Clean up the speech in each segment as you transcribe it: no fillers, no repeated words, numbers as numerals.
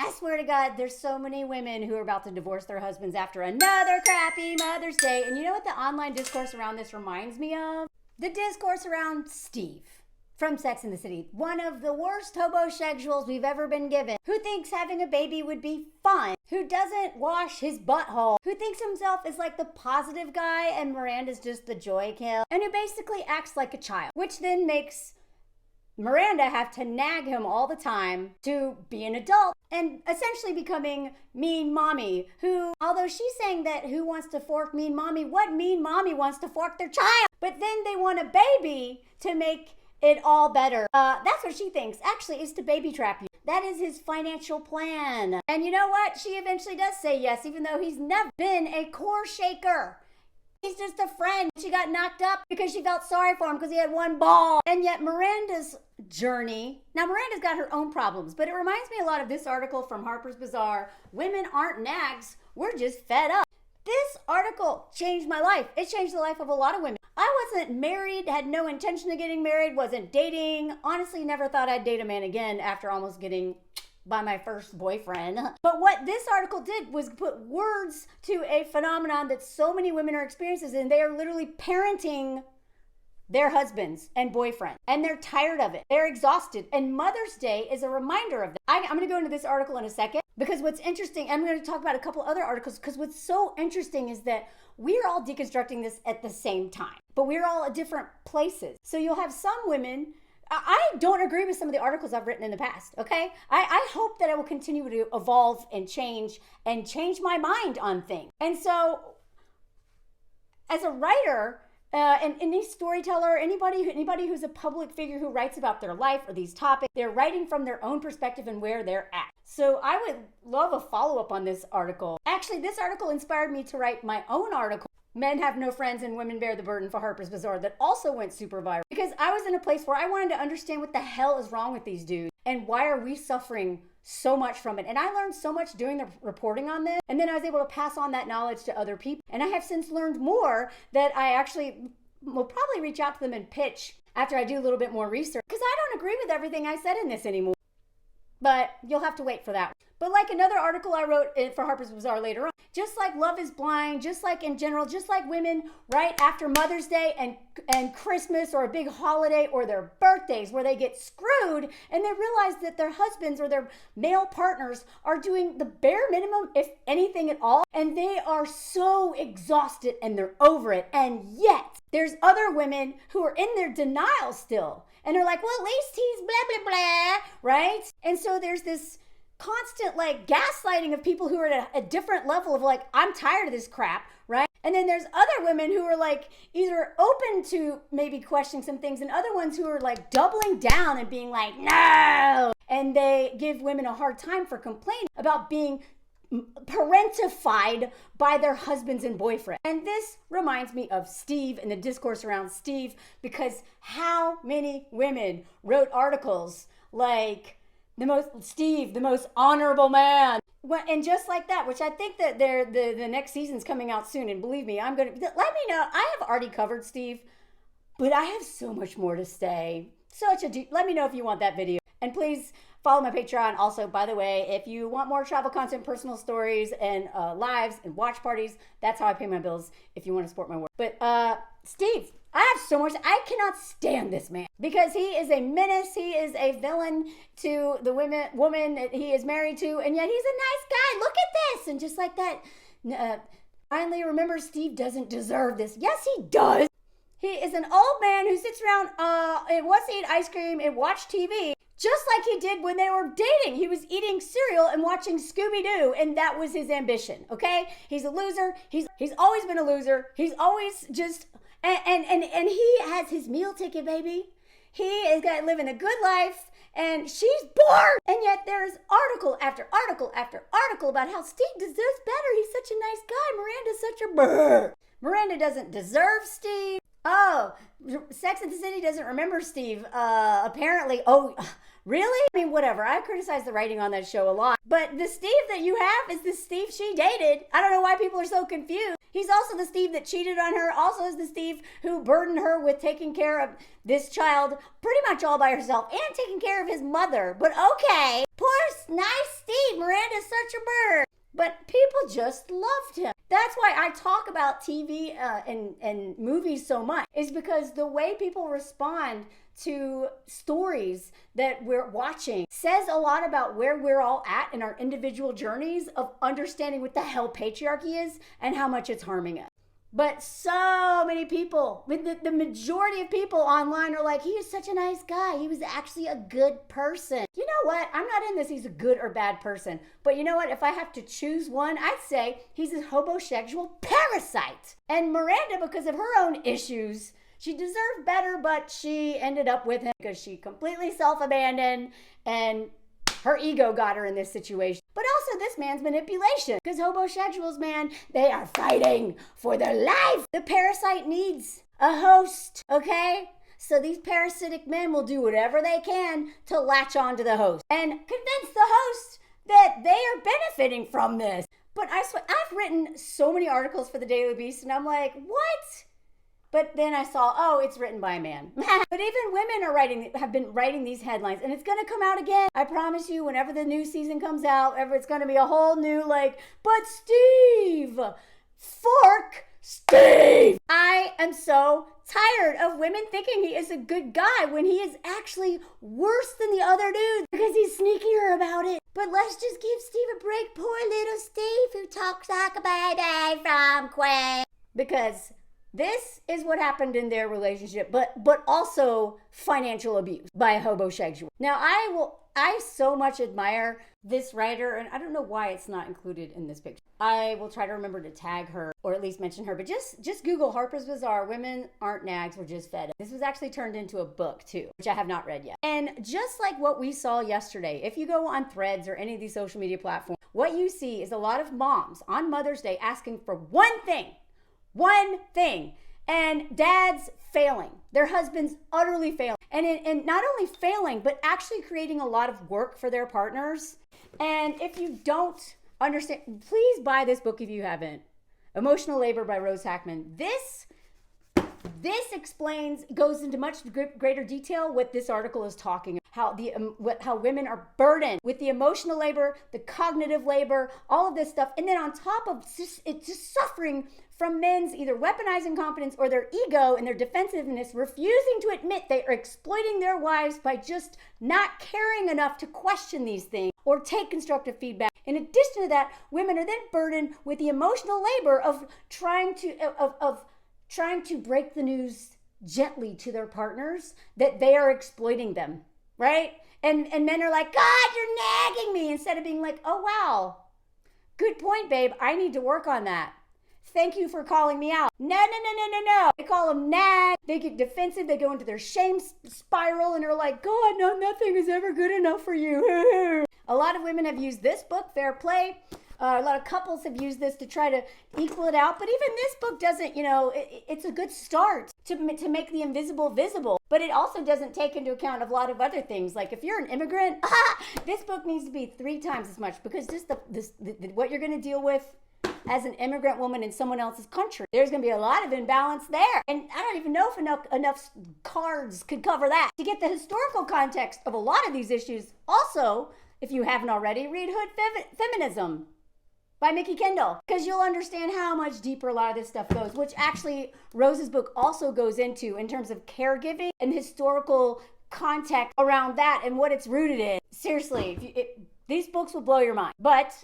I swear to God, there's so many women who are about to divorce their husbands after another crappy Mother's Day. And you know what the online discourse around this reminds me of? The discourse around Steve from Sex and the City. One of the worst hobosexuals we've ever been given. Who thinks having a baby would be fun. Who doesn't wash his butthole. Who thinks himself is like the positive guy and Miranda's just the joy kill. And who basically acts like a child. Which then makes Miranda have to nag him all the time to be an adult and essentially becoming mean mommy, who, although she's saying that who wants to fork mean mommy, what mean mommy wants to fork their child? But then they want a baby to make it all better. That's what she thinks, actually, is to baby trap you. That is his financial plan. And you know what? She eventually does say yes, even though he's never been a core shaker. He's just a friend. She got knocked up because she felt sorry for him because he had one ball. And yet Miranda's journey, now Miranda's got her own problems, but it reminds me a lot of this article from Harper's Bazaar. Women aren't nags, we're just fed up. This article changed my life. It changed the life of a lot of women. I wasn't married, had no intention of getting married, wasn't dating. Honestly, never thought I'd date a man again after almost getting by my first boyfriend. But what this article did was put words to a phenomenon that so many women are experiencing, and they are literally parenting their husbands and boyfriends. And they're tired of it. They're exhausted. And Mother's Day is a reminder of that. I'm going to go into this article in a second because what's interesting, I'm going to talk about a couple other articles, because what's so interesting is that we're all deconstructing this at the same time, but we're all at different places. So you'll have some women, I don't agree with some of the articles I've written in the past, okay? I hope that I will continue to evolve and change my mind on things. And so as a writer, and any storyteller, anybody who's a public figure who writes about their life or these topics, they're writing from their own perspective and where they're at. So I would love a follow-up on this article. Actually, this article inspired me to write my own article, Men Have No Friends and Women Bear the Burden, for Harper's Bazaar, that also went super viral. Because I was in a place where I wanted to understand what the hell is wrong with these dudes and why are we suffering so much from it. And I learned so much doing the reporting on this. And then I was able to pass on that knowledge to other people. And I have since learned more that I actually will probably reach out to them and pitch after I do a little bit more research. Because I don't agree with everything I said in this anymore. But you'll have to wait for that. But like another article I wrote for Harper's Bazaar later on, just like Love is Blind, just like in general, just like women right after Mother's Day and Christmas or a big holiday or their birthdays where they get screwed and they realize that their husbands or their male partners are doing the bare minimum, if anything at all, and they are so exhausted and they're over it. And yet there's other women who are in their denial still. And they're like, well, at least he's blah, blah, blah, right? And so there's this constant like gaslighting of people who are at a different level of like, I'm tired of this crap, right? And then there's other women who are like either open to maybe questioning some things and other ones who are like doubling down and being like, no! And they give women a hard time for complaining about being parentified by their husbands and boyfriends. And this reminds me of Steve and the discourse around Steve, because how many women wrote articles like the most honorable man. And just like that, which I think that the next season's coming out soon. And believe me, let me know. I have already covered Steve, but I have so much more to say. Let me know if you want that video. And please follow my Patreon. Also, by the way, if you want more travel content, personal stories, and lives and watch parties, that's how I pay my bills if you want to support my work. But Steve, I have so much. I cannot stand this man because he is a menace. He is a villain to the woman that he is married to, and yet he's a nice guy. Look at this. And just like that, finally remember, Steve doesn't deserve this. Yes, he does. He is an old man who sits around and wants to eat ice cream and watch TV. Just like he did when they were dating. He was eating cereal and watching Scooby-Doo, and that was his ambition, okay? He's a loser. He's always been a loser. He's always just, and he has his meal ticket, baby. He is going to live in a good life, and she's bored. And yet there's article after article after article about how Steve deserves better. He's such a nice guy. Miranda's such a brr. Miranda doesn't deserve Steve. Oh, Sex and the City doesn't remember Steve, apparently. Oh, really? I mean, whatever. I criticize the writing on that show a lot. But the Steve that you have is the Steve she dated. I don't know why people are so confused. He's also the Steve that cheated on her, also is the Steve who burdened her with taking care of this child pretty much all by herself and taking care of his mother. But okay, poor nice Steve, Miranda's such a bird. But people just loved him. That's why I talk about TV and movies so much, is because the way people respond to stories that we're watching says a lot about where we're all at in our individual journeys of understanding what the hell patriarchy is and how much it's harming us. But so many people, the majority of people online are like, he is such a nice guy. He was actually a good person. You know what? I'm not in this he's a good or bad person. But you know what? If I have to choose one, I'd say he's a hobosexual parasite. And Miranda, because of her own issues, she deserved better, but she ended up with him because she completely self-abandoned and her ego got her in this situation. But also this man's manipulation, because hobosexuals, man, they are fighting for their life. The parasite needs a host, okay? So these parasitic men will do whatever they can to latch on to the host and convince the host that they are benefiting from this. But I swear, I've written so many articles for the Daily Beast, and I'm like, what? But then I saw, oh, it's written by a man. But even women have been writing these headlines, and it's going to come out again. I promise you, whenever the new season comes out, it's going to be a whole new, but Steve, fork Steve. I am so tired of women thinking he is a good guy when he is actually worse than the other dudes because he's sneakier about it. But let's just give Steve a break. Poor little Steve who talks like a baby from Queen. Because this is what happened in their relationship, but also financial abuse by a hobosexual. Now, I so much admire this writer, and I don't know why it's not included in this picture. I will try to remember to tag her or at least mention her, but just Google Harper's Bazaar, Women Aren't Nags, We're Just Fed Up. This was actually turned into a book too, which I have not read yet. And just like what we saw yesterday, if you go on Threads or any of these social media platforms, what you see is a lot of moms on Mother's Day asking for one thing, and dads failing, their husbands utterly failing, and not only failing, but actually creating a lot of work for their partners. And if you don't understand, please buy this book if you haven't. Emotional Labor by Rose Hackman. This goes into much greater detail what this article is talking about, how women are burdened with the emotional labor, the cognitive labor, all of this stuff. And then on top of it's just suffering from men's either weaponized incompetence or their ego and their defensiveness, refusing to admit they are exploiting their wives by just not caring enough to question these things or take constructive feedback. In addition to that, women are then burdened with the emotional labor of trying to break the news gently to their partners that they are exploiting them, right? And men are like, God, you're nagging me, instead of being like, oh, wow, good point, babe. I need to work on that. Thank you for calling me out. No. They call them nag. They get defensive. They go into their shame spiral and are like, God, no, nothing is ever good enough for you. A lot of women have used this book, Fair Play. A lot of couples have used this to try to equal it out. But even this book doesn't, it's a good start to make the invisible visible. But it also doesn't take into account a lot of other things. Like if you're an immigrant, this book needs to be 3 times as much, because just what you're going to deal with as an immigrant woman in someone else's country, there's going to be a lot of imbalance there. And I don't even know if enough cards could cover that. To get the historical context of a lot of these issues, also, if you haven't already, read Hood Feminism by Mickey Kendall, because you'll understand how much deeper a lot of this stuff goes, which actually Rose's book also goes into in terms of caregiving and historical context around that and what it's rooted in. Seriously, these books will blow your mind. But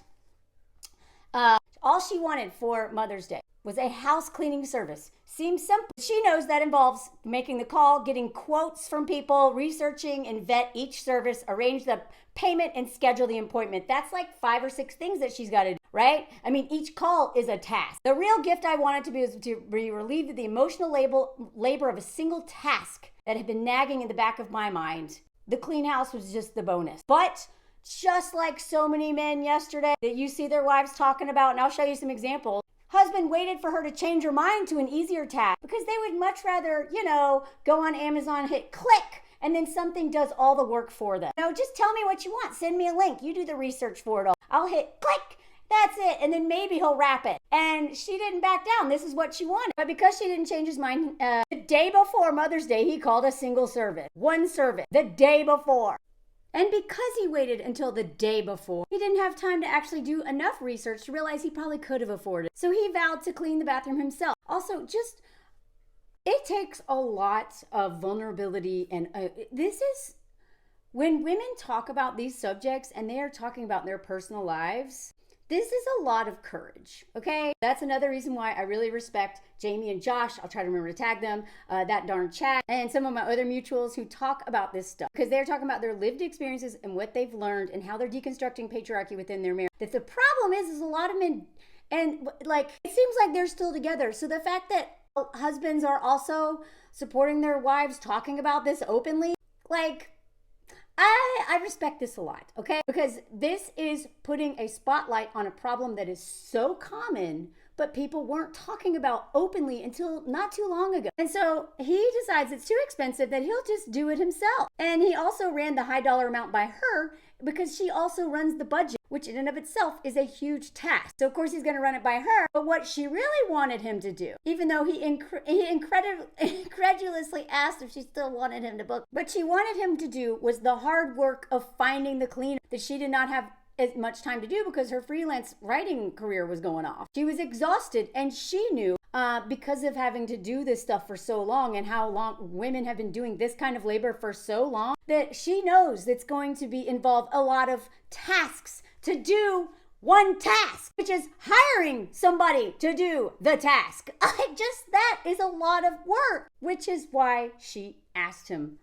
all she wanted for Mother's Day was a house cleaning service. Seems simple. She knows that involves making the call, getting quotes from people, researching and vet each service, arrange the payment, and schedule the appointment. That's like 5 or 6 things that she's got to do, right? I mean, each call is a task. The real gift I wanted to be was to be relieved of the emotional labor of a single task that had been nagging in the back of my mind. The clean house was just the bonus. But just like so many men yesterday that you see their wives talking about, and I'll show you some examples, husband waited for her to change her mind to an easier task because they would much rather, go on Amazon, hit click, and then something does all the work for them. Just tell me what you want. Send me a link. You do the research for it all. I'll hit click, That's it. And then maybe he'll wrap it. And she didn't back down. This is what she wanted. But because she didn't change his mind, the day before Mother's Day, he called a single servant. One servant. The day before. And because he waited until the day before, he didn't have time to actually do enough research to realize he probably could have afforded it. So he vowed to clean the bathroom himself. Also, it takes a lot of vulnerability. And this is, when women talk about these subjects and they are talking about their personal lives, this is a lot of courage, okay? That's another reason why I really respect Jamie and Josh. I'll try to remember to tag them, that darn chat, and some of my other mutuals who talk about this stuff. Because they're talking about their lived experiences and what they've learned and how they're deconstructing patriarchy within their marriage. That the problem is a lot of men, and like, it seems like they're still together. So the fact that husbands are also supporting their wives talking about this openly, like, I respect this a lot, okay? Because this is putting a spotlight on a problem that is so common, but people weren't talking about openly until not too long ago. And so he decides it's too expensive that he'll just do it himself. And he also ran the high dollar amount by her because she also runs the budget, which in and of itself is a huge task. So of course he's going to run it by her. But what she really wanted him to do, even though he incredulously asked if she still wanted him to book, what she wanted him to do was the hard work of finding the cleaner that she did not have as much time to do because her freelance writing career was going off. She was exhausted, and she knew because of having to do this stuff for so long and how long women have been doing this kind of labor for so long, that she knows it's going to involve a lot of tasks to do one task, which is hiring somebody to do the task. That is a lot of work, which is why she asked him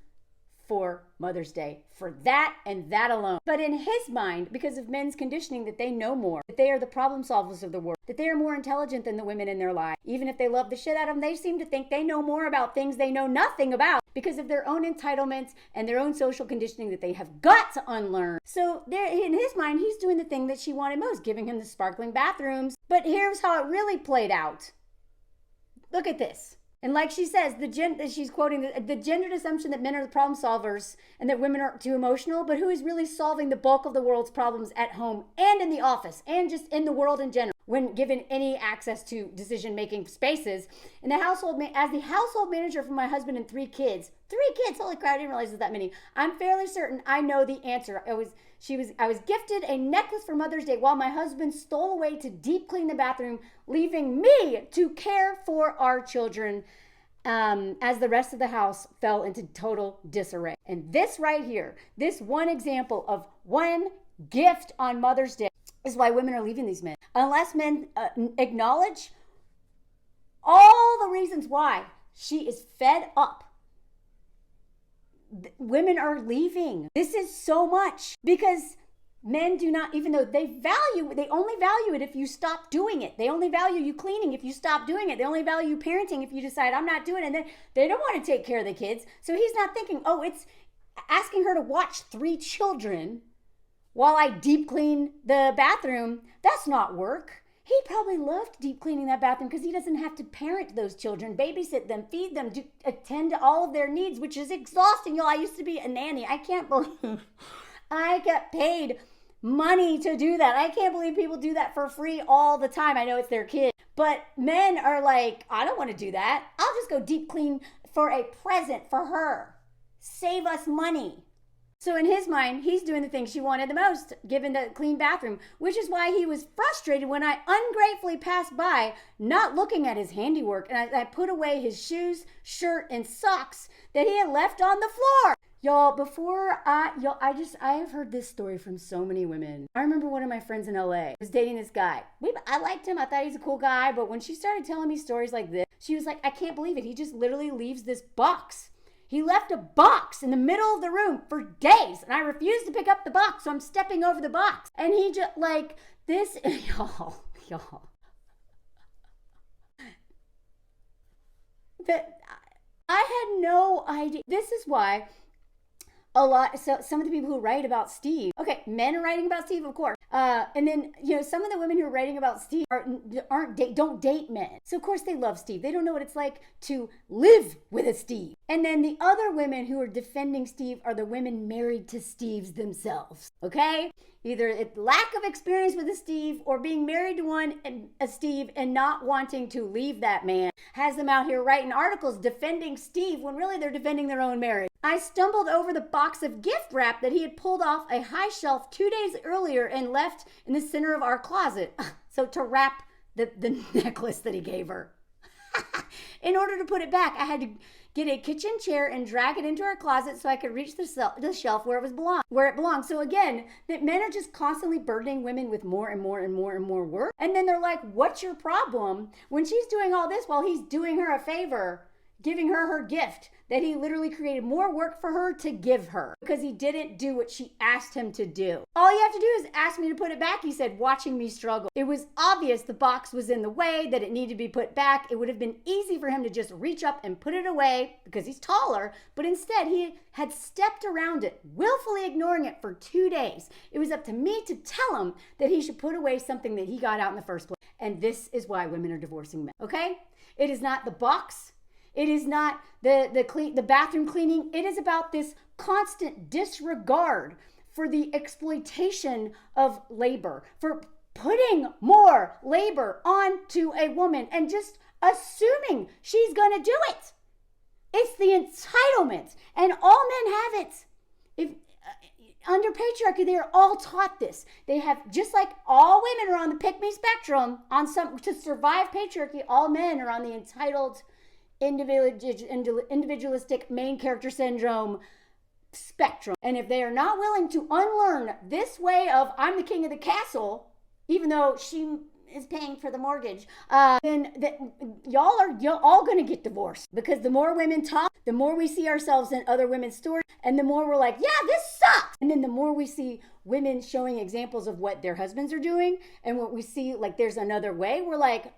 for Mother's Day, for that and that alone. But in his mind, because of men's conditioning that they know more, that they are the problem solvers of the world, that they are more intelligent than the women in their lives, even if they love the shit out of them, they seem to think they know more about things they know nothing about because of their own entitlements and their own social conditioning that they have got to unlearn. So in his mind, he's doing the thing that she wanted most, giving him the sparkling bathrooms. But here's how it really played out. Look at this. And like she says, she's quoting the gendered assumption that men are the problem solvers and that women are too emotional, but who is really solving the bulk of the world's problems at home and in the office and just in the world in general when given any access to decision-making spaces. In the household, as the household manager for my husband and three kids, holy crap, I didn't realize it was that many. I'm fairly certain I know the answer. I was gifted a necklace for Mother's Day while my husband stole away to deep clean the bathroom, leaving me to care for our children as the rest of the house fell into total disarray. And this right here, this one example of one gift on Mother's Day is why women are leaving these men. Unless men acknowledge all the reasons why she is fed up, women are leaving. This is so much because men do not, even though they only value it if you stop doing it. They only value you cleaning if you stop doing it. They only value you parenting if you decide I'm not doing it. And then they don't want to take care of the kids. So he's not thinking, oh, it's asking her to watch 3 children while I deep clean the bathroom. That's not work. He probably loved deep cleaning that bathroom because he doesn't have to parent those children, babysit them, feed them, attend to all of their needs, which is exhausting. Y'all, I used to be a nanny. I can't believe I get paid money to do that. I can't believe people do that for free all the time. I know it's their kid, but men are like, I don't want to do that. I'll just go deep clean for a present for her. Save us money. So in his mind, he's doing the thing she wanted the most, given the clean bathroom, which is why he was frustrated when I ungratefully passed by, not looking at his handiwork, and I put away his shoes, shirt, and socks that he had left on the floor. Y'all, I have heard this story from so many women. I remember one of my friends in LA was dating this guy. I liked him. I thought he's a cool guy. But when she started telling me stories like this, she was like, I can't believe it. He just literally leaves this box. He left a box in the middle of the room for days. And I refused to pick up the box. So I'm stepping over the box. And he just like this, y'all. That I had no idea. This is why so some of the people who write about Steve, okay, men are writing about Steve, of course. And then, some of the women who are writing about Steve don't date men. So of course they love Steve. They don't know what it's like to live with a Steve. And then the other women who are defending Steve are the women married to Steves themselves. Okay? Either it's lack of experience with a Steve or being married to a Steve and not wanting to leave that man has them out here writing articles defending Steve when really they're defending their own marriage. I stumbled over the box of gift wrap that he had pulled off a high shelf 2 days earlier and left in the center of our closet. So to wrap the necklace that he gave her. In order to put it back, I had to get a kitchen chair and drag it into our closet so I could reach the shelf where it belonged. So again, that men are just constantly burdening women with more and more and more and more work. And then they're like, what's your problem? When she's doing all this while he's doing her a favor, giving her gift that he literally created more work for her to give her because he didn't do what she asked him to do. All you have to do is ask me to put it back, he said, watching me struggle. It was obvious the box was in the way, that it needed to be put back. It would have been easy for him to just reach up and put it away because he's taller, but instead he had stepped around it, willfully ignoring it for 2 days. It was up to me to tell him that he should put away something that he got out in the first place. And this is why women are divorcing men, okay? It is not the box. It is not the bathroom cleaning. It is about this constant disregard for the exploitation of labor, for putting more labor onto a woman and just assuming she's going to do it. It's the entitlement, and all men have it. If under patriarchy, they are all taught this. They have, just like all women are on the pick-me spectrum, to survive patriarchy, all men are on the entitled, individualistic main character syndrome spectrum. And if they are not willing to unlearn this way of I'm the king of the castle, even though she is paying for the mortgage, then y'all are all going to get divorced. Because the more women talk, the more we see ourselves in other women's stories, and the more we're like, yeah, this sucks. And then the more we see women showing examples of what their husbands are doing, and what we see, like, there's another way, we're like,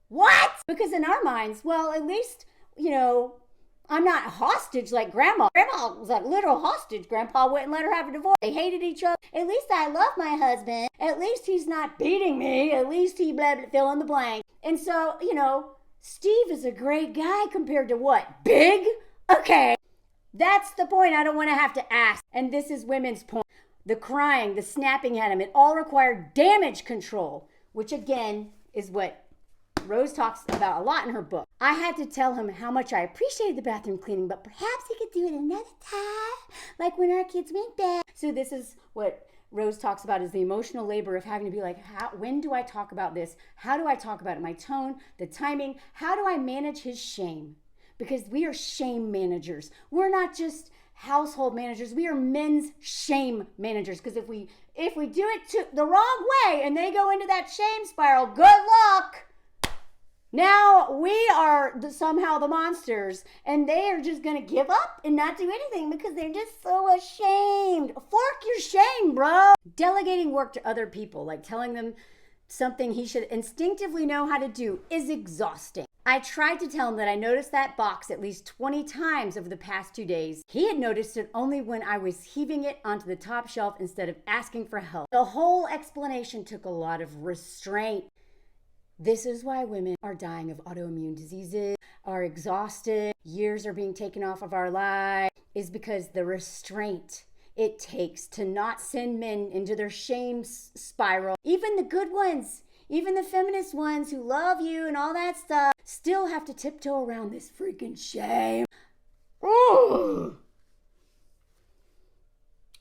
what? Because in our minds, well, at least, I'm not hostage like grandma. Grandma was like literal hostage. Grandpa wouldn't let her have a divorce. They hated each other. At least I love my husband. At least he's not beating me. At least he blah, blah, fill in the blank. And so, Steve is a great guy compared to what? Big? Okay. That's the point I don't want to have to ask. And this is women's point. The crying, the snapping at him, it all required damage control, which again is what Rose talks about a lot in her book. I had to tell him how much I appreciated the bathroom cleaning, but perhaps he could do it another time, like when our kids went bed. So this is what Rose talks about, is the emotional labor of having to be like, when do I talk about this? How do I talk about it? My tone, the timing. How do I manage his shame? Because we are shame managers. We're not just household managers. We are men's shame managers. Because if we do it the wrong way and they go into that shame spiral, good luck. Now we are somehow the monsters, and they are just going to give up and not do anything because they're just so ashamed. Fork your shame, bro. Delegating work to other people, like telling them something he should instinctively know how to do, is exhausting. I tried to tell him that I noticed that box at least 20 times over the past 2 days. He had noticed it only when I was heaving it onto the top shelf instead of asking for help. The whole explanation took a lot of restraint. This is why women are dying of autoimmune diseases, are exhausted, years are being taken off of our lives, is because the restraint it takes to not send men into their shame spiral. Even the good ones, even the feminist ones who love you and all that stuff, still have to tiptoe around this freaking shame. Ooh.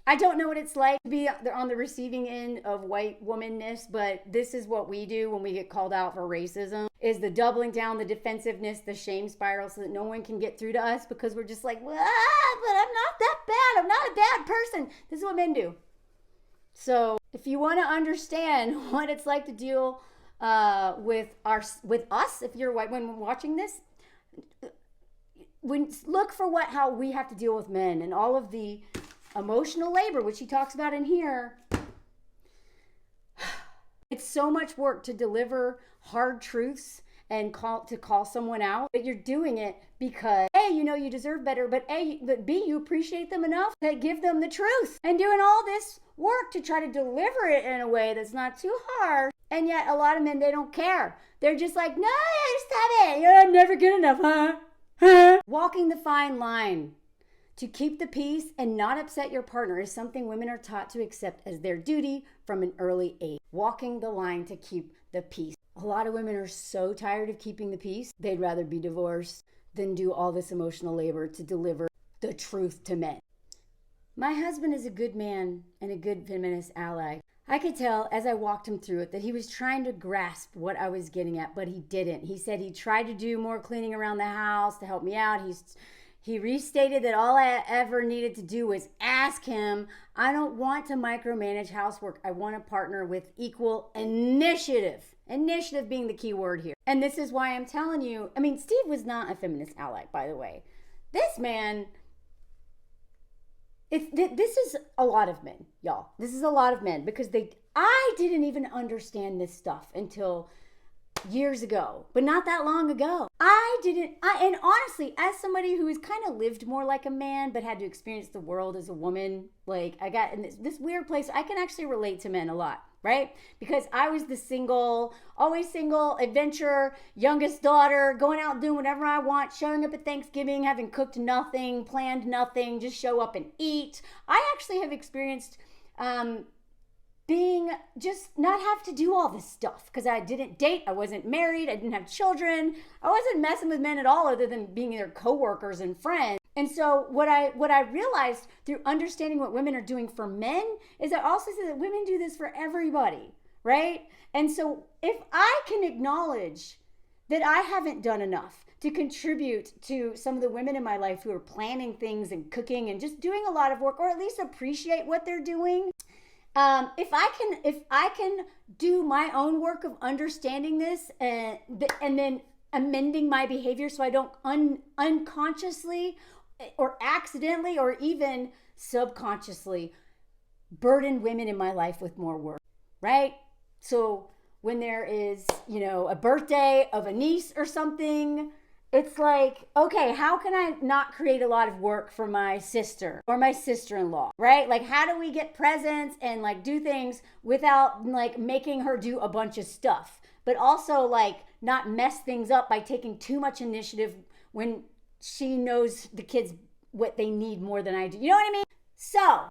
I don't know what it's like to be on the receiving end of white womanness, but this is what we do when we get called out for racism, is the doubling down, the defensiveness, the shame spiral, so that no one can get through to us because we're just like, but I'm not that bad. I'm not a bad person. This is what men do. So if you want to understand what it's like to deal with us, if you're a white woman watching this, look for how we have to deal with men and all of the emotional labor, which he talks about in here. It's so much work to deliver hard truths and call someone out, but you're doing it because, hey, you know you deserve better, but B, you appreciate them enough to give them the truth. And doing all this work to try to deliver it in a way that's not too harsh. And yet a lot of men, they don't care. They're just like, no, stop it. You're never good enough, huh? Walking the fine line to keep the peace and not upset your partner is something women are taught to accept as their duty from an early age. Walking the line to keep the peace. A lot of women are so tired of keeping the peace, they'd rather be divorced than do all this emotional labor to deliver the truth to men. My husband is a good man and a good feminist ally. I could tell as I walked him through it that he was trying to grasp what I was getting at, but he didn't. He said he tried to do more cleaning around the house to help me out. He restated that all I ever needed to do was ask him. I don't want to micromanage housework. I want to partner with equal initiative. Initiative being the key word here. And this is why I'm telling you, Steve was not a feminist ally, by the way. This man, this is a lot of men, y'all. This is a lot of men because I didn't even understand this stuff until years ago, but not that long ago. And honestly, as somebody who has kind of lived more like a man, but had to experience the world as a woman, like I got in this weird place, I can actually relate to men a lot, right? Because I was the always single, adventure, youngest daughter, going out doing whatever I want, showing up at Thanksgiving, having cooked nothing, planned nothing, just show up and eat. I actually have experienced, being just not have to do all this stuff because I didn't date, I wasn't married, I didn't have children, I wasn't messing with men at all other than being their coworkers and friends. And so what I realized through understanding what women are doing for men is I also see that women do this for everybody, right? And so if I can acknowledge that I haven't done enough to contribute to some of the women in my life who are planning things and cooking and just doing a lot of work, or at least appreciate what they're doing, if I can do my own work of understanding this and then amending my behavior so I don't unconsciously or accidentally or even subconsciously burden women in my life with more work, right? So when there is, a birthday of a niece or something, it's like, okay, how can I not create a lot of work for my sister or my sister-in-law, right? Like, how do we get presents and like do things without like making her do a bunch of stuff, but also like not mess things up by taking too much initiative when she knows the kids what they need more than I do. You know what I mean? So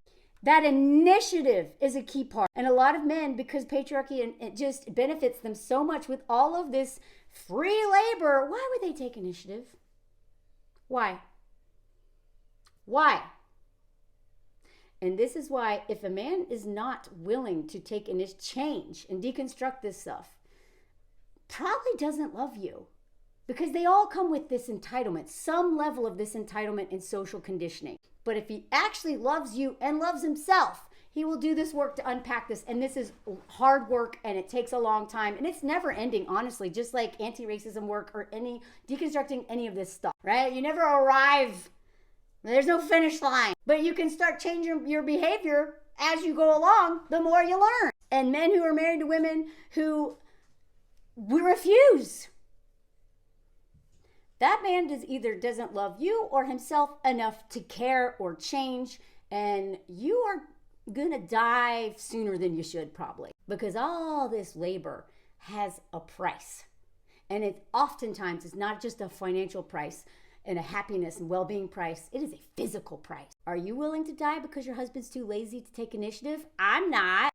that initiative is a key part. And a lot of men, because patriarchy and it just benefits them so much with all of this free labor, why would they take initiative? Why? And this is why if a man is not willing to take change and deconstruct this stuff, probably doesn't love you. Because they all come with this entitlement, some level of this entitlement and social conditioning. But if he actually loves you and loves himself, he will do this work to unpack this. And this is hard work and it takes a long time. And it's never ending, honestly, just like anti-racism work or deconstructing any of this stuff, right? You never arrive. There's no finish line. But you can start changing your behavior as you go along, the more you learn. And men who are married to women who refuse. That man either doesn't love you or himself enough to care or change, and you are gonna die sooner than you should probably, because all this labor has a price, and it oftentimes is not just a financial price and a happiness and well-being price. It is a physical price. Are you willing to die because your husband's too lazy to take initiative? I'm not.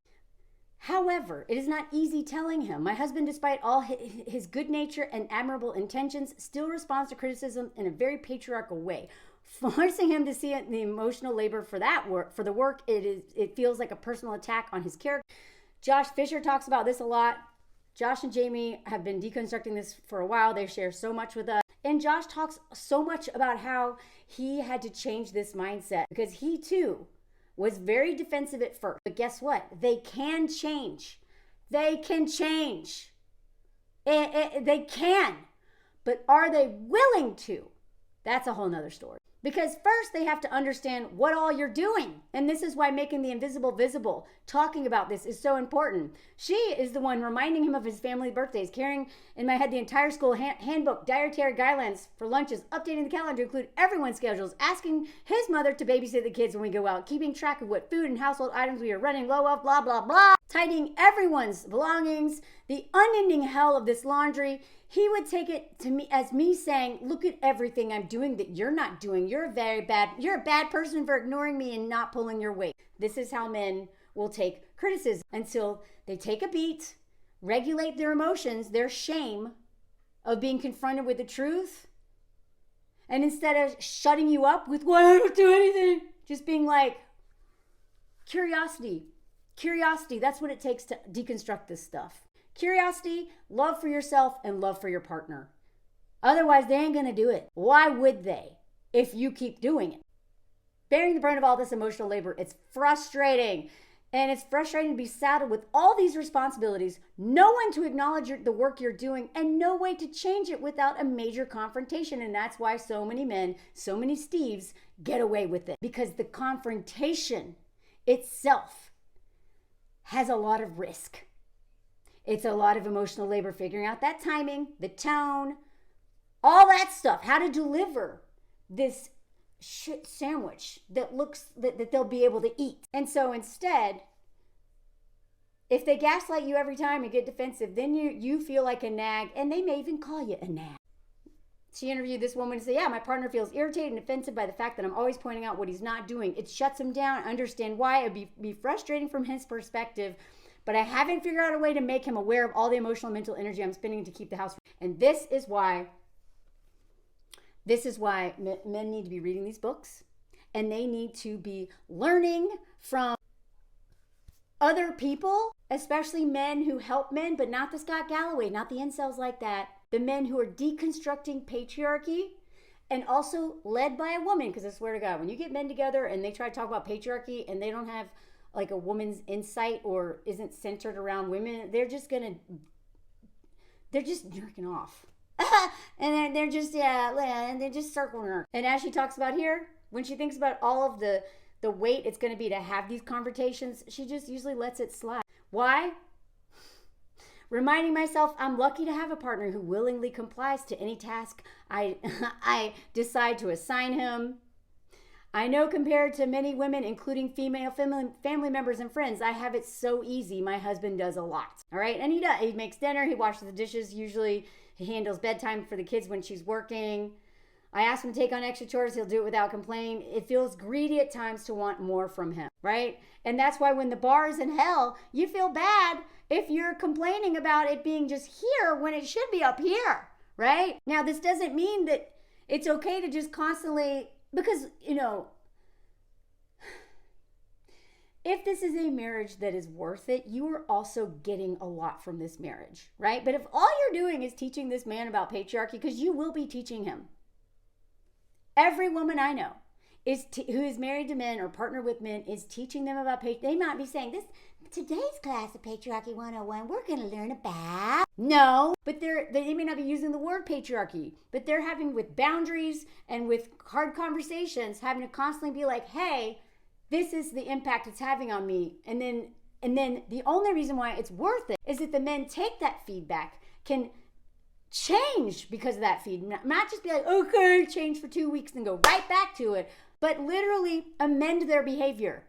However, it is not easy telling him. My husband, despite all his good nature and admirable intentions, still responds to criticism in a very patriarchal way. Forcing him to see the emotional labor for the work, it feels like a personal attack on his character. Josh Fisher talks about this a lot. Josh and Jamie have been deconstructing this for a while. They share so much with us. And Josh talks so much about how he had to change this mindset because he too was very defensive at first. But guess what? They can change. They can change. They can. But are they willing to? That's a whole nother story. Because first they have to understand what all you're doing. And this is why making the invisible visible, talking about this is so important. She is the one reminding him of his family birthdays, carrying in my head the entire school handbook, dietary guidelines for lunches, updating the calendar to include everyone's schedules, asking his mother to babysit the kids when we go out, keeping track of what food and household items we are running low of, blah, blah, blah, tidying everyone's belongings, the unending hell of this laundry. He would take it to me as me saying, look at everything I'm doing that you're not doing. You're a bad person for ignoring me and not pulling your weight. This is how men will take criticism until they take a beat, regulate their emotions, their shame of being confronted with the truth. And instead of shutting you up with, well, I don't do anything, just being like, curiosity, that's what it takes to deconstruct this stuff. Curiosity, love for yourself, and love for your partner. Otherwise, they ain't gonna do it. Why would they if you keep doing it? Bearing the brunt of all this emotional labor, it's frustrating. And it's frustrating to be saddled with all these responsibilities, no one to acknowledge the work you're doing, and no way to change it without a major confrontation. And that's why so many men, so many Steves get away with it. Because the confrontation itself has a lot of risk. It's a lot of emotional labor figuring out that timing, the tone, all that stuff, how to deliver this shit sandwich that looks that they'll be able to eat. And so instead, if they gaslight you every time and get defensive, then you feel like a nag, and they may even call you a nag. She interviewed this woman and said, yeah, my partner feels irritated and offended by the fact that I'm always pointing out what he's not doing. It shuts him down. I understand why. It'd be frustrating from his perspective, but I haven't figured out a way to make him aware of all the emotional and mental energy I'm spending to keep the house. And this is why men need to be reading these books, and they need to be learning from other people, especially men who help men, but not the Scott Galloway, not the incels like that. The men who are deconstructing patriarchy, and also led by a woman. Because I swear to God, when you get men together and they try to talk about patriarchy and they don't have like a woman's insight or isn't centered around women, they're just jerking off. And they're just circling her. And as she talks about here, when she thinks about all of the weight it's going to be to have these conversations, she just usually lets it slide. Why? Reminding myself I'm lucky to have a partner who willingly complies to any task I decide to assign him. I know compared to many women, including female family members and friends, I have it so easy. My husband does a lot. All right. And he does. He makes dinner. He washes the dishes. Usually he handles bedtime for the kids when she's working. I ask him to take on extra chores. He'll do it without complaining. It feels greedy at times to want more from him. Right. And that's why when the bar is in hell, you feel bad if you're complaining about it being just here when it should be up here. Right. Now, this doesn't mean that it's okay to just constantly, because, you know, if this is a marriage that is worth it, you are also getting a lot from this marriage, right? But if all you're doing is teaching this man about patriarchy, because you will be teaching him. Every woman I know who is married to men or partnered with men is teaching them about patriarchy. They might be saying, today's class of Patriarchy 101, we're going to learn about. No, but they may not be using the word patriarchy, but they're having, with boundaries and with hard conversations, having to constantly be like, hey, this is the impact it's having on me. And then the only reason why it's worth it is that the men take that feedback, can change because of that feedback, not just be like, okay, change for 2 weeks and go right back to it, but literally amend their behavior,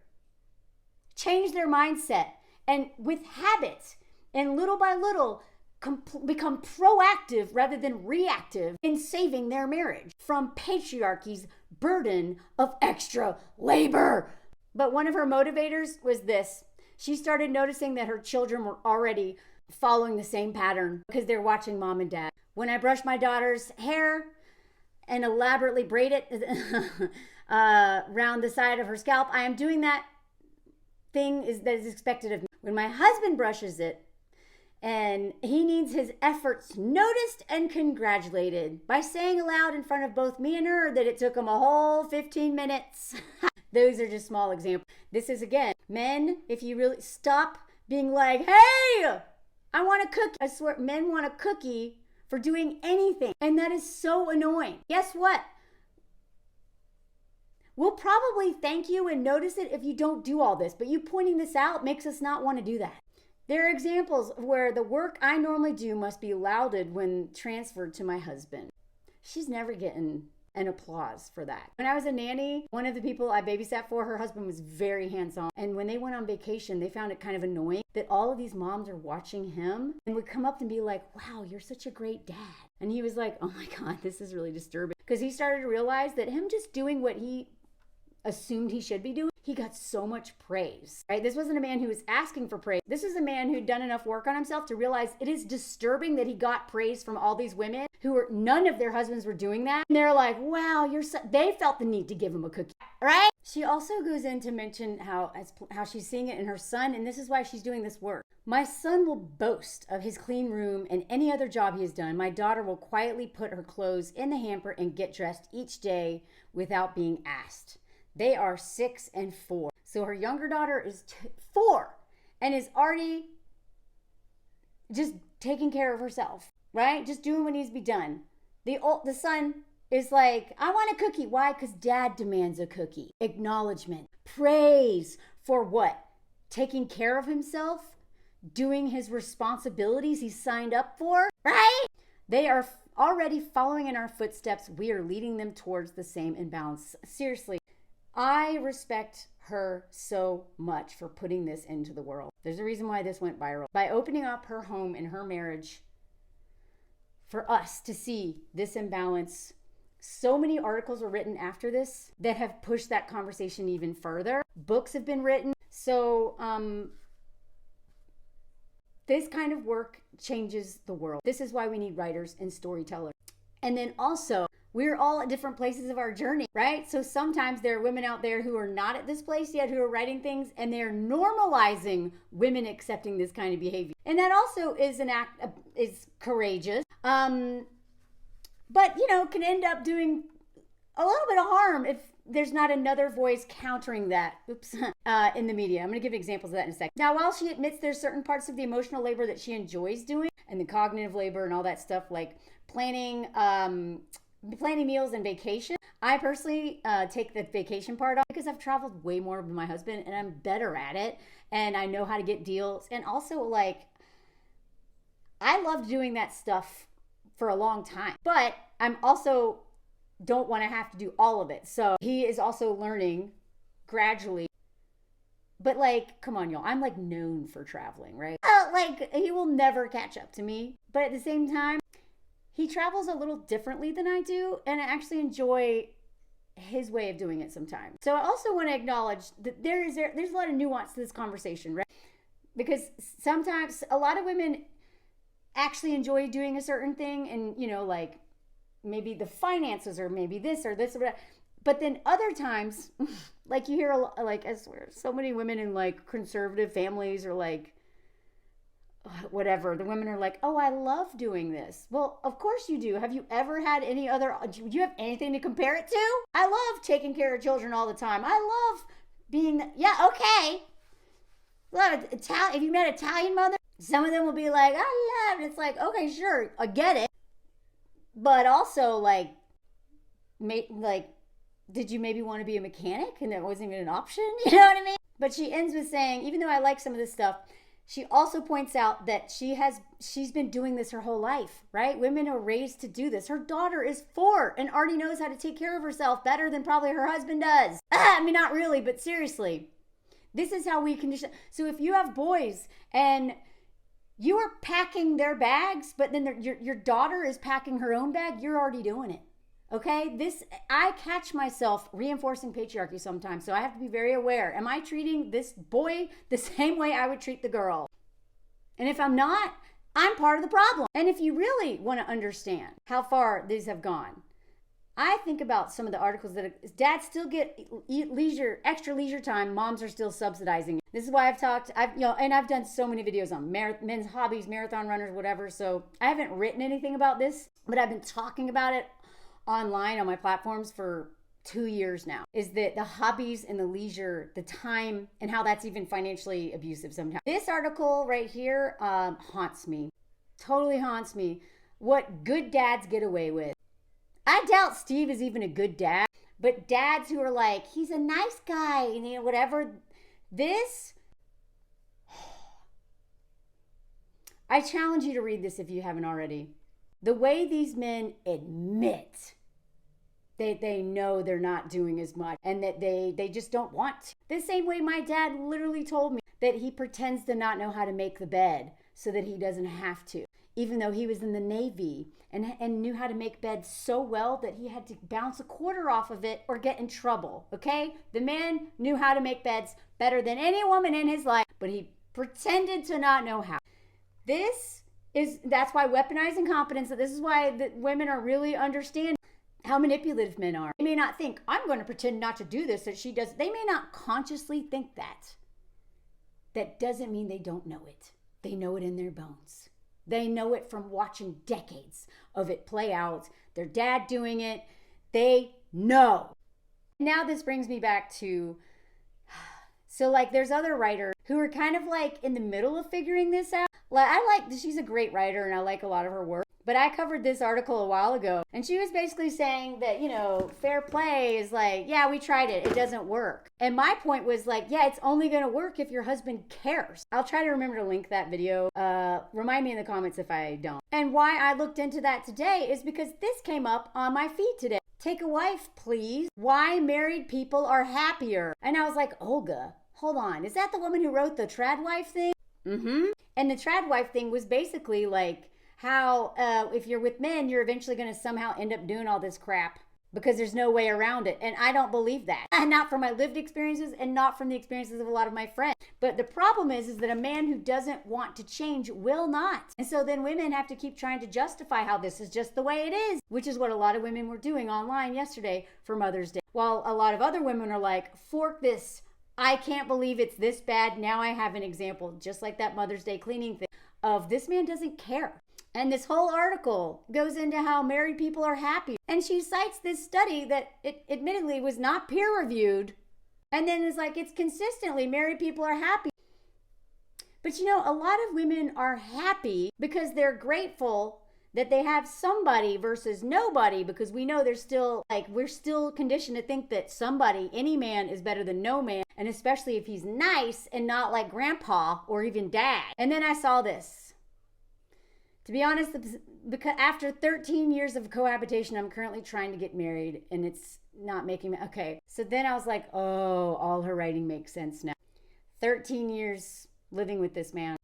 change their mindset, and with habits, and little by little become proactive rather than reactive in saving their marriage from patriarchy's burden of extra labor. But one of her motivators was this. She started noticing that her children were already following the same pattern because they're watching mom and dad. When I brush my daughter's hair and elaborately braid it around the side of her scalp, I am doing that thing that is expected of me. When my husband brushes it, and he needs his efforts noticed and congratulated by saying aloud in front of both me and her that it took him a whole 15 minutes. Those are just small examples. This is, again, men, if you really stop being like, hey, I want a cookie. I swear, men want a cookie for doing anything. And that is so annoying. Guess what? We'll probably thank you and notice it if you don't do all this, but you pointing this out makes us not want to do that. There are examples where the work I normally do must be lauded when transferred to my husband. She's never getting an applause for that. When I was a nanny, one of the people I babysat for, her husband was very hands-on. And when they went on vacation, they found it kind of annoying that all of these moms are watching him and would come up and be like, wow, you're such a great dad. And he was like, oh my God, this is really disturbing. Because he started to realize that him just doing what he assumed he should be doing, he got so much praise, right? This wasn't a man who was asking for praise. This was a man who'd done enough work on himself to realize it is disturbing that he got praise from all these women who were, none of their husbands were doing that. And they're like, wow, they felt the need to give him a cookie, right? She also goes in to mention how she's seeing it in her son, and this is why she's doing this work. My son will boast of his clean room and any other job he has done. My daughter will quietly put her clothes in the hamper and get dressed each day without being asked. They are 6 and 4. So her younger daughter is 4 and is already just taking care of herself, right? Just doing what needs to be done. The son is like, I want a cookie. Why? Because dad demands a cookie. Acknowledgement, praise for what? Taking care of himself, doing his responsibilities he signed up for, right? They are already following in our footsteps. We are leading them towards the same imbalance. Seriously. I respect her so much for putting this into the world. There's a reason why this went viral. By opening up her home and her marriage for us to see this imbalance, so many articles were written after this that have pushed that conversation even further. Books have been written. So this kind of work changes the world. This is why we need writers and storytellers. And then also, we're all at different places of our journey, right? So sometimes there are women out there who are not at this place yet, who are writing things, and they're normalizing women accepting this kind of behavior. And that also is is courageous, but can end up doing a little bit of harm if there's not another voice countering that, in the media. I'm gonna give examples of that in a second. Now, while she admits there's certain parts of the emotional labor that she enjoys doing, and the cognitive labor and all that stuff, like planning meals and vacation. I personally take the vacation part off because I've traveled way more with my husband and I'm better at it and I know how to get deals. And also, I loved doing that stuff for a long time, but I'm also don't want to have to do all of it. So he is also learning gradually. But come on, y'all, I'm known for traveling, right? He will never catch up to me. But at the same time, he travels a little differently than I do, and I actually enjoy his way of doing it sometimes. So I also want to acknowledge that there's a lot of nuance to this conversation, right? Because sometimes a lot of women actually enjoy doing a certain thing, and maybe the finances or maybe this or that. But then other times, you hear I swear, so many women in conservative families are whatever, the women are like, oh, I love doing this. Well, of course you do. Have you ever had do you have anything to compare it to? I love taking care of children all the time. I love being, okay. If you met Italian mother, some of them will be like, I love it. It's like, okay, sure, I get it. But also did you maybe want to be a mechanic and that wasn't even an option? You know what I mean? But she ends with saying, even though I like some of this stuff, she also points out that she's been doing this her whole life, right? Women are raised to do this. Her daughter is 4 and already knows how to take care of herself better than probably her husband does. I mean, not really, but seriously. This is how we condition. So if you have boys and you are packing their bags, but then your daughter is packing her own bag, you're already doing it. Okay, I catch myself reinforcing patriarchy sometimes, so I have to be very aware. Am I treating this boy the same way I would treat the girl? And if I'm not, I'm part of the problem. And if you really want to understand how far these have gone, I think about some of the articles that dads still get extra leisure time. Moms are still subsidizing it. This is why I've done so many videos on men's hobbies, marathon runners, whatever. So I haven't written anything about this, but I've been talking about it online on my platforms for 2 years now, is that the hobbies and the leisure, the time, and how that's even financially abusive sometimes. This article right here haunts me, totally haunts me. What good dads get away with. I doubt Steve is even a good dad, but dads who are like, he's a nice guy, and you know, whatever. This, I challenge you to read this if you haven't already. The way these men admit that they know they're not doing as much and that they just don't want to. The same way my dad literally told me that he pretends to not know how to make the bed so that he doesn't have to, even though he was in the Navy and knew how to make beds so well that he had to bounce a quarter off of it or get in trouble, okay? The man knew how to make beds better than any woman in his life, but he pretended to not know how. That's why weaponized incompetence, this is why the women are really understanding how manipulative men are. They may not think, I'm going to pretend not to do this, that she does. They may not consciously think that. That doesn't mean they don't know it. They know it in their bones. They know it from watching decades of it play out. Their dad doing it. They know. Now this brings me back to, so like there's other writers who are kind of like in the middle of figuring this out. Like she's a great writer and I like a lot of her work. But I covered this article a while ago, and she was basically saying that, you know, fair play is like, yeah, we tried it. It doesn't work. And my point was like, yeah, it's only going to work if your husband cares. I'll try to remember to link that video. Remind me in the comments if I don't. And why I looked into that today is because this came up on my feed today. Take a wife, please. Why married people are happier. And I was like, Olga, hold on. Is that the woman who wrote the tradwife thing? Mm-hmm. And the tradwife thing was basically like, how if you're with men, you're eventually going to somehow end up doing all this crap because there's no way around it. And I don't believe that. And not from my lived experiences and not from the experiences of a lot of my friends. But the problem is that a man who doesn't want to change will not. And so then women have to keep trying to justify how this is just the way it is, which is what a lot of women were doing online yesterday for Mother's Day. While a lot of other women are like, fork this. I can't believe it's this bad. Now I have an example, just like that Mother's Day cleaning thing, of this man doesn't care. And this whole article goes into how married people are happy. And she cites this study that it admittedly was not peer reviewed. And then is like, it's consistently married people are happy. But you know, a lot of women are happy because they're grateful that they have somebody versus nobody, because we know there's still, like, we're still conditioned to think that somebody, any man, is better than no man. And especially if he's nice and not like grandpa or even dad. And then I saw this. To be honest, because after 13 years of cohabitation, I'm currently trying to get married and it's not making me, okay. So then I was like, oh, all her writing makes sense now. 13 years living with this man.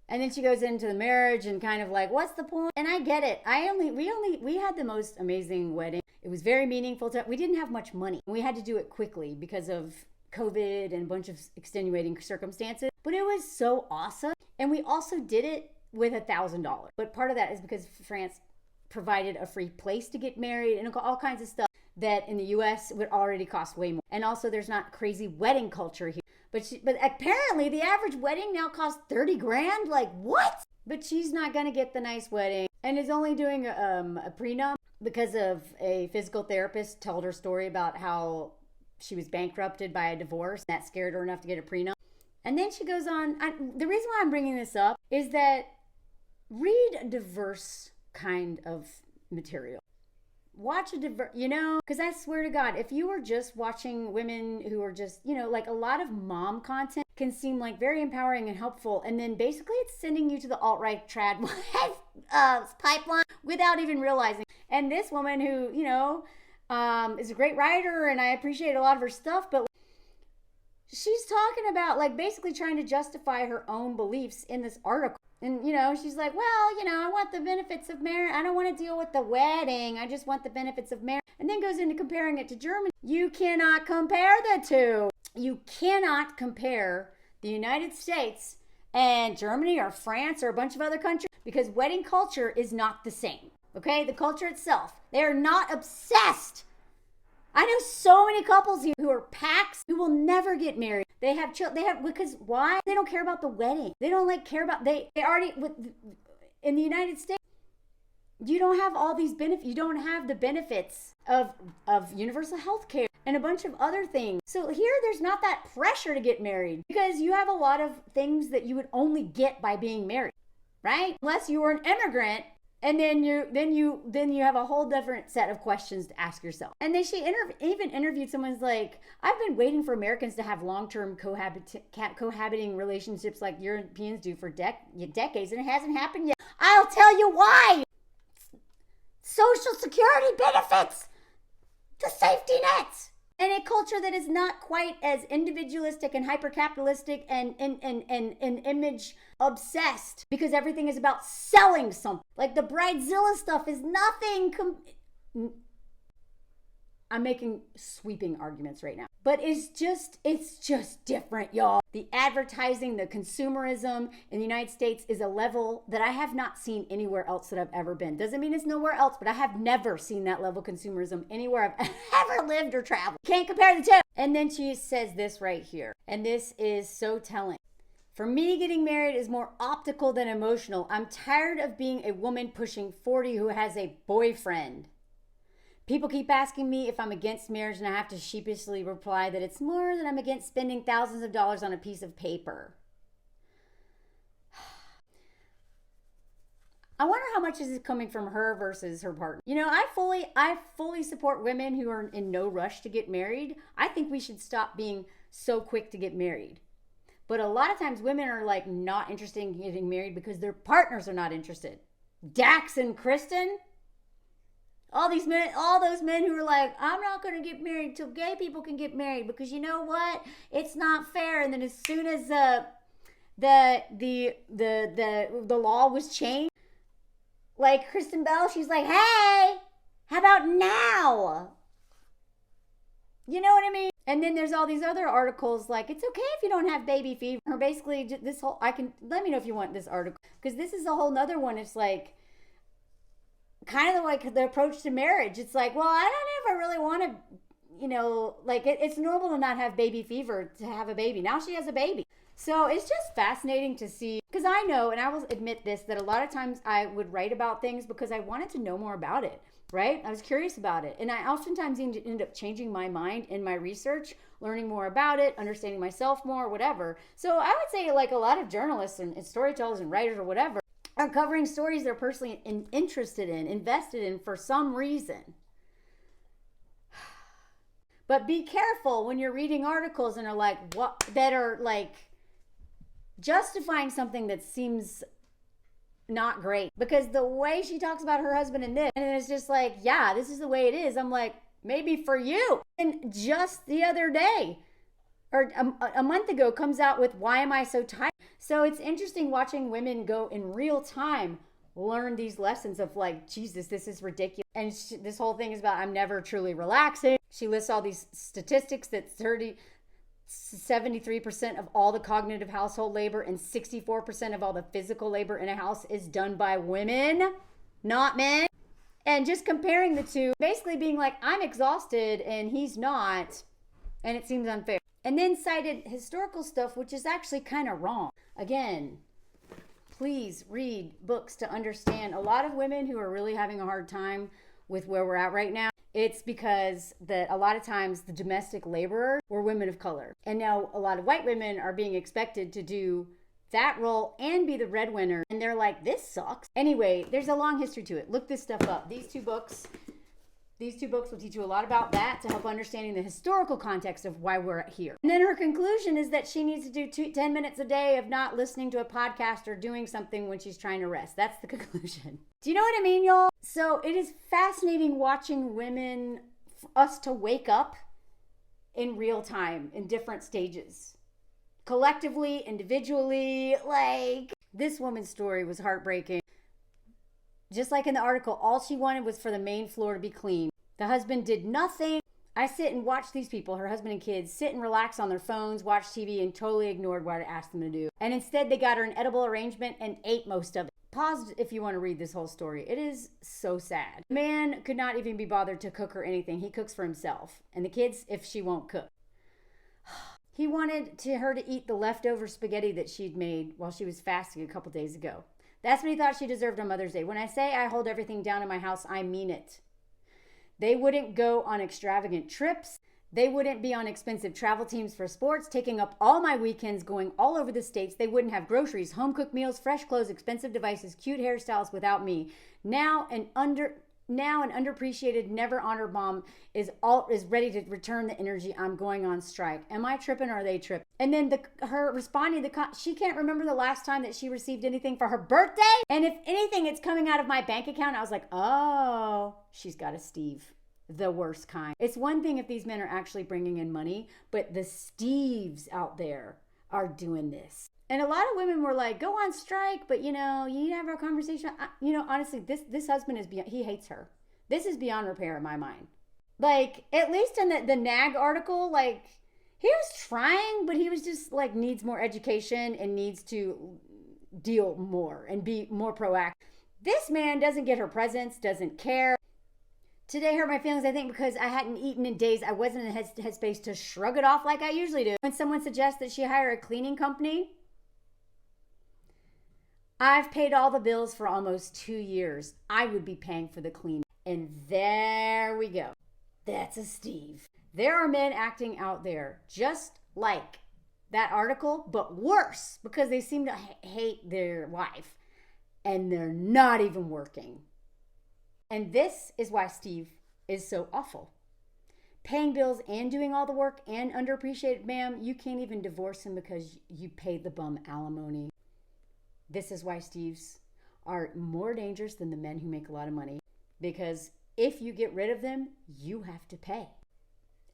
And then she goes into the marriage and kind of like, what's the point? And I get it. We had the most amazing wedding. It was very meaningful. We didn't have much money. We had to do it quickly because of COVID and a bunch of extenuating circumstances. But it was so awesome. And we also did it with $1,000. But part of that is because France provided a free place to get married and all kinds of stuff that in the US would already cost way more. And also there's not crazy wedding culture here. But apparently the average wedding now costs 30 grand. Like what? But she's not going to get the nice wedding and is only doing a prenup because of a physical therapist told her story about how she was bankrupted by a divorce. That scared her enough to get a prenup. And then she goes on. The reason why I'm bringing this up is that read a diverse kind of material. Watch a diverse, because I swear to God, if you were just watching women who are just, like a lot of mom content can seem like very empowering and helpful. And then basically it's sending you to the alt-right trad pipeline without even realizing. And this woman who, is a great writer and I appreciate a lot of her stuff, but she's talking about like basically trying to justify her own beliefs in this article. And, she's like, well, I want the benefits of marriage. I don't want to deal with the wedding. I just want the benefits of marriage. And then goes into comparing it to Germany. You cannot compare the two. You cannot compare the United States and Germany or France or a bunch of other countries because wedding culture is not the same. Okay? The culture itself. They are not obsessed. I know so many couples here who are packs who will never get married. They have children. Because why? They don't care about the wedding. They don't care about, they already, in the United States, you don't have all these benefits. You don't have the benefits of universal health care and a bunch of other things. So here, there's not that pressure to get married because you have a lot of things that you would only get by being married, right? Unless you were an immigrant And then you have a whole different set of questions to ask yourself. And then she even interviewed someone's like, I've been waiting for Americans to have long-term cohabiting relationships like Europeans do for decades, and it hasn't happened yet. I'll tell you why. Social security benefits, the safety nets. And a culture that is not quite as individualistic and hyper-capitalistic and image obsessed, because everything is about selling something. Like the Bridezilla stuff is nothing. I'm making sweeping arguments right now. But it's just different, y'all. The advertising, the consumerism in the United States is a level that I have not seen anywhere else that I've ever been. Doesn't mean it's nowhere else, but I have never seen that level of consumerism anywhere I've ever lived or traveled. Can't compare the two. And then she says this right here, and this is so telling. For me, getting married is more optical than emotional. I'm tired of being a woman pushing 40 who has a boyfriend. People keep asking me if I'm against marriage, and I have to sheepishly reply that it's more than I'm against spending thousands of dollars on a piece of paper. I wonder how much is coming from her versus her partner. You know, I fully support women who are in no rush to get married. I think we should stop being so quick to get married. But a lot of times women are like not interested in getting married because their partners are not interested. Dax and Kristen, all those men who are like, I'm not going to get married till gay people can get married because you know what? It's not fair. And then as soon as the law was changed, like Kristen Bell, she's like, hey, how about now? You know what I mean? And then there's all these other articles like, it's okay if you don't have baby fever. Or basically this whole, let me know if you want this article, because this is a whole nother one. It's like, kind of like the approach to marriage. It's like, well, I don't ever really want to, you know, like it's normal to not have baby fever to have a baby. Now she has a baby. So it's just fascinating to see, because I know, and I will admit this, that a lot of times I would write about things because I wanted to know more about it, right? I was curious about it. And I oftentimes end up changing my mind in my research, learning more about it, understanding myself more, whatever. So I would say like a lot of journalists and storytellers and writers or whatever are covering stories they're personally interested in, invested in for some reason. But be careful when you're reading articles and are like, what, that are like justifying something that seems not great. Because the way she talks about her husband and this, and it's just like, yeah, this is the way it is. I'm like, maybe for you. And just the other day, or a month ago, comes out with, why am I so tired? So it's interesting watching women go in real time, learn these lessons of like, Jesus, this is ridiculous. And this whole thing is about, I'm never truly relaxing. She lists all these statistics that 73% of all the cognitive household labor and 64% of all the physical labor in a house is done by women, not men. And just comparing the two, basically being like, I'm exhausted and he's not, and it seems unfair. And then cited historical stuff, which is actually kind of wrong. Again, please read books to understand. A lot of women who are really having a hard time with where we're at right now, it's because that a lot of times the domestic laborers were women of color. And now a lot of white women are being expected to do that role and be the breadwinner. And they're like, this sucks. Anyway, there's a long history to it. Look this stuff up. These two books will teach you a lot about that to help understanding the historical context of why we're here. And then her conclusion is that she needs to do 10 minutes a day of not listening to a podcast or doing something when she's trying to rest. That's the conclusion. Do you know what I mean, y'all? So it is fascinating watching women, us to wake up in real time in different stages. Collectively, individually, like this woman's story was heartbreaking. Just like in the article, all she wanted was for the main floor to be clean. The husband did nothing. I sit and watch these people, her husband and kids, sit and relax on their phones, watch TV, and totally ignored what I asked them to do. And instead, they got her an edible arrangement and ate most of it. Pause if you want to read this whole story. It is so sad. The man could not even be bothered to cook her anything. He cooks for himself. And the kids, if she won't cook. He wanted her to eat the leftover spaghetti that she'd made while she was fasting a couple days ago. That's what he thought she deserved on Mother's Day. When I say I hold everything down in my house, I mean it. They wouldn't go on extravagant trips. They wouldn't be on expensive travel teams for sports, taking up all my weekends, going all over the states. They wouldn't have groceries, home cooked meals, fresh clothes, expensive devices, cute hairstyles without me. Now an underappreciated, never honored mom is ready to return the energy. I'm going on strike. Am I tripping or are they tripping? And then her responding, she can't remember the last time that she received anything for her birthday. And if anything, it's coming out of my bank account. I was like, oh, she's got a Steve. The worst kind. It's one thing if these men are actually bringing in money, but the Steves out there are doing this. And a lot of women were like, go on strike, but you need to have a conversation. Honestly, this husband is beyond, he hates her. This is beyond repair in my mind. Like, at least in the NAG article, like, he was trying, but he was just like, needs more education and needs to deal more and be more proactive. This man doesn't get her presents, doesn't care. Today hurt my feelings, I think, because I hadn't eaten in days. I wasn't in the headspace to shrug it off like I usually do. When someone suggests that she hire a cleaning company, I've paid all the bills for almost 2 years. I would be paying for the cleaning. And there we go. That's a Steve. There are men acting out there just like that article, but worse, because they seem to hate their wife and they're not even working. And this is why Steve is so awful. Paying bills and doing all the work and underappreciated, ma'am, you can't even divorce him because you paid the bum alimony. This is why Steves are more dangerous than the men who make a lot of money. Because if you get rid of them, you have to pay.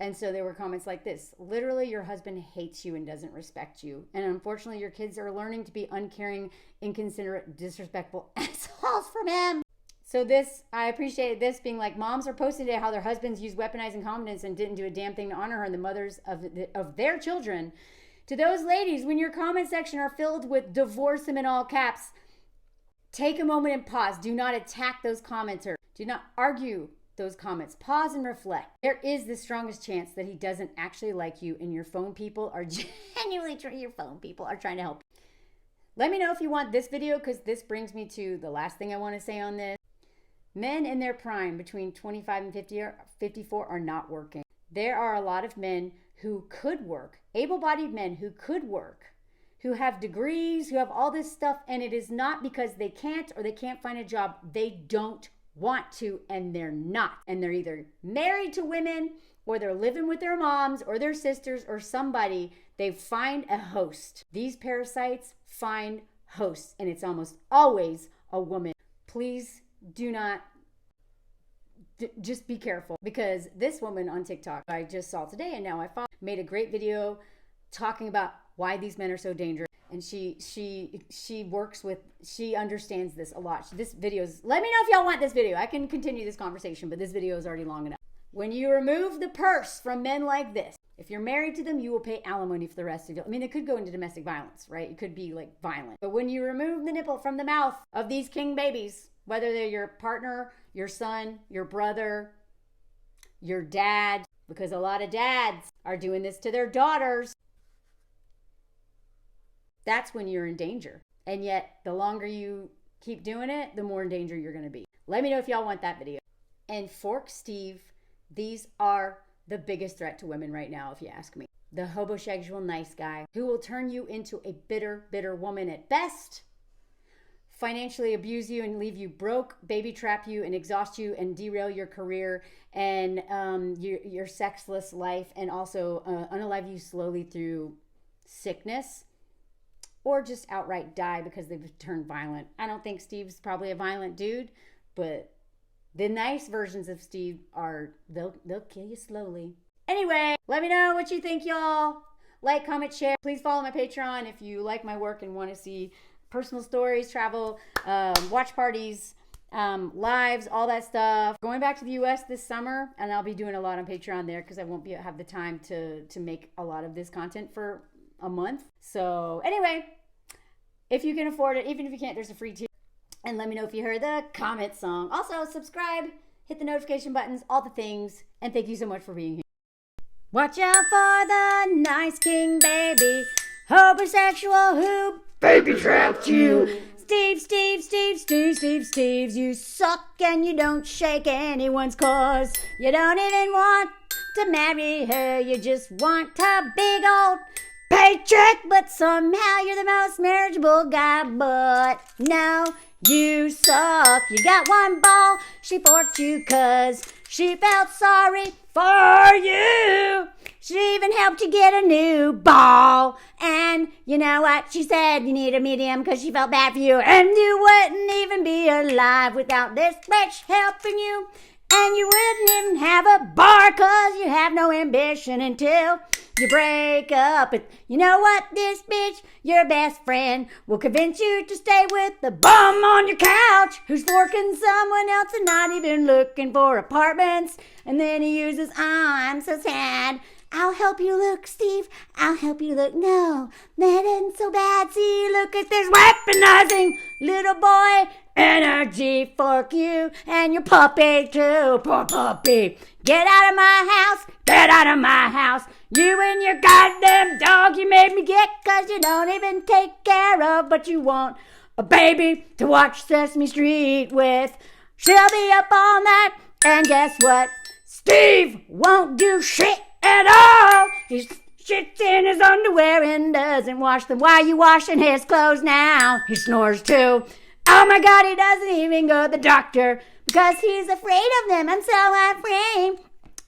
And so there were comments like this. Literally, your husband hates you and doesn't respect you. And unfortunately, your kids are learning to be uncaring, inconsiderate, disrespectful assholes from him. So I appreciated this being like, moms are posting today how their husbands use weaponized incompetence and didn't do a damn thing to honor her and the mothers of their children. To those ladies, when your comment section are filled with divorce him in all caps, take a moment and pause. Do not attack those commenters. Do not argue those comments. Pause and reflect. There is the strongest chance that he doesn't actually like you and your phone people are genuinely trying to help. Let me know if you want this video, because this brings me to the last thing I want to say on this. Men in their prime between 25 and 54 are not working. There are a lot of men who could work, able-bodied men who could work, who have degrees, who have all this stuff, and it is not because they can't or they can't find a job. They don't want to, and they're not. And they're either married to women or they're living with their moms or their sisters or somebody. They find a host. These parasites find hosts, and it's almost always a woman. Please do not, just be careful, because this woman on TikTok I just saw today and now I follow, made a great video talking about why these men are so dangerous. And she works with, she understands this a lot. This video's, let me know if y'all want this video. I can continue this conversation, but this video is already long enough. When you remove the purse from men like this, if you're married to them, you will pay alimony for the rest of your, I mean, it could go into domestic violence, right? It could be like violent. But when you remove the nipple from the mouth of these king babies, whether they're your partner, your son, your brother, your dad, because a lot of dads are doing this to their daughters, that's when you're in danger. And yet, the longer you keep doing it, the more in danger you're going to be. Let me know if y'all want that video. And Fork Steve, these are the biggest threat to women right now, if you ask me. The hobosexual nice guy who will turn you into a bitter, bitter woman at best, financially abuse you and leave you broke, baby trap you and exhaust you and derail your career and your sexless life, and also unalive you slowly through sickness, or just outright die because they've turned violent. I don't think Steve's probably a violent dude, but the nice versions of Steve are, they'll kill you slowly. Anyway, let me know what you think, y'all. Like, comment, share. Please follow my Patreon if you like my work and want to see personal stories, travel, watch parties, lives, all that stuff. Going back to the US this summer, and I'll be doing a lot on Patreon there because I won't have the time to make a lot of this content for a month. So anyway, if you can afford it, even if you can't, there's a free tier. And let me know if you heard the comment song. Also, subscribe, hit the notification buttons, all the things. And thank you so much for being here. Watch out for the nice king baby, hobosexual who baby trapped you. Steves, you suck and you don't shake anyone's cause. You don't even want to marry her. You just want a big old paycheck, but somehow you're the most marriageable guy. But no, you suck. You got one ball. She forked you 'cause she felt sorry for you. She even helped you get a new ball. And you know what? She said you need a medium 'cause she felt bad for you. And you wouldn't even be alive without this bitch helping you. And you wouldn't even have a bar 'cause you have no ambition until you break up. And you know what? This bitch, your best friend, will convince you to stay with the bum on your couch who's forking someone else and not even looking for apartments. And then he uses, I'm so sad. I'll help you look, Steve. I'll help you look. No, that isn't so bad. See, look at this weaponizing little boy energy. Fork you and your puppy too. Poor puppy. Get out of my house. Get out of my house. You and your goddamn dog you made me get 'cause you don't even take care of, but you want a baby to watch Sesame Street with. She'll be up all night, and guess what? Steve won't do shit at all. He shits in his underwear and doesn't wash them. Why are you washing his clothes now? He snores too. Oh my God, he doesn't even go to the doctor because he's afraid of them. I'm so afraid.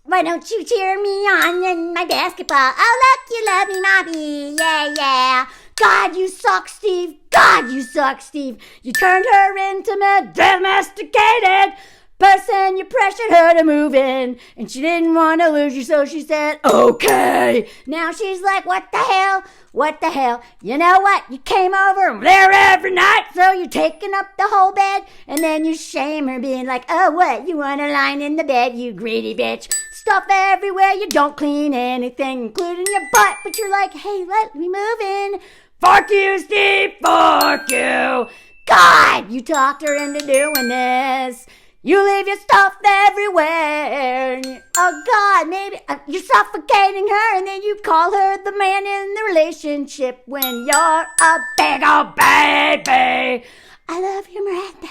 Why don't you cheer me on in my basketball? Oh, look, you love me, mommy. Yeah, yeah. God, you suck, Steve. God, you suck, Steve. You turned her into a domesticated person. You pressured her to move in, and she didn't want to lose you, so she said, okay. Now she's like, what the hell? What the hell? You know what? You came over and there every night, so you're taking up the whole bed, and then you shame her being like, oh, what? You want to lie in the bed, you greedy bitch. Stuff everywhere, you don't clean anything, including your butt, but you're like, hey, let me move in. Fork you, Steve, fork you. God, you talked her into doing this. You leave your stuff everywhere. Oh, God, maybe you're suffocating her, and then you call her the man in the relationship when you're a big old baby. I love you, Miranda.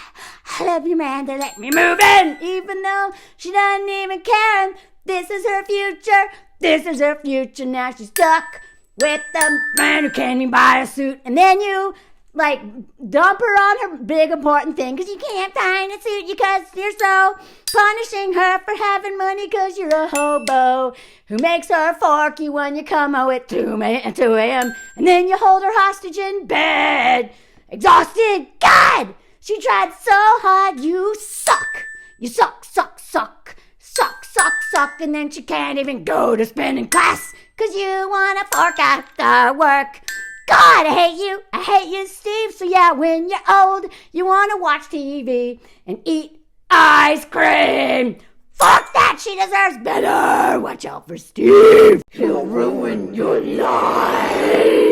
I love you, Miranda. Let me move in, even though she doesn't even care. This is her future. This is her future. Now she's stuck with the man who can't even buy a suit. And then you like dump her on her big important thing because you can't find a suit because you're so punishing her for having money because you're a hobo who makes her fork you when you come home at 2 a.m. and then you hold her hostage in bed exhausted. God, she tried so hard. You suck. You suck, suck, suck, suck, suck, suck. And then she can't even go to spinning class because you want to fork after work. God, I hate you. I hate you, Steve. So yeah, when you're old, you want to watch TV and eat ice cream. Fuck that. She deserves better. Watch out for Steve. He'll ruin your life.